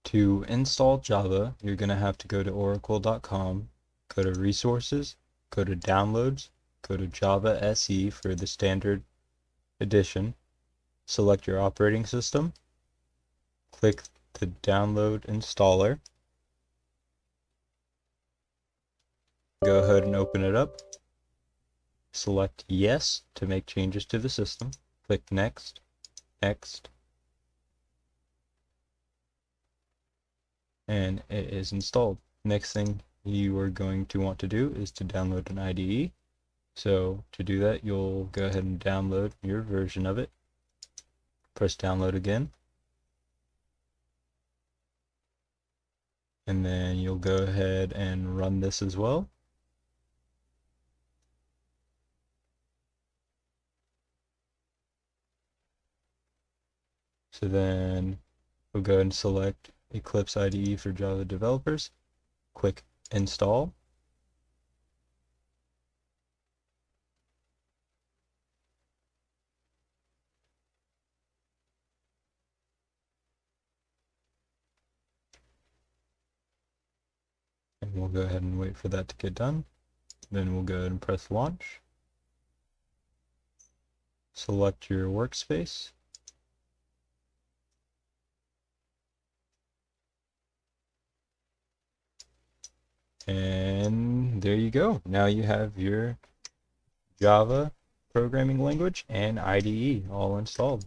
To install Java, you're going to have to go to oracle.com, go to Resources, go to Downloads, go to Java SE for the standard edition, select your operating system, click the download installer, go ahead and open it up, select Yes to make changes to the system, click Next, Next, and it is installed. Next thing you are going to want to do is to download an IDE. So to do that, you'll go ahead and download your version of it. Press download again. And then you'll go ahead and run this as well. So then we'll go ahead and select Eclipse IDE for Java developers. Click install. And we'll go ahead and wait for that to get done. Then we'll go ahead and press launch. Select your workspace. And there you go. Now you have your Java programming language and IDE all installed.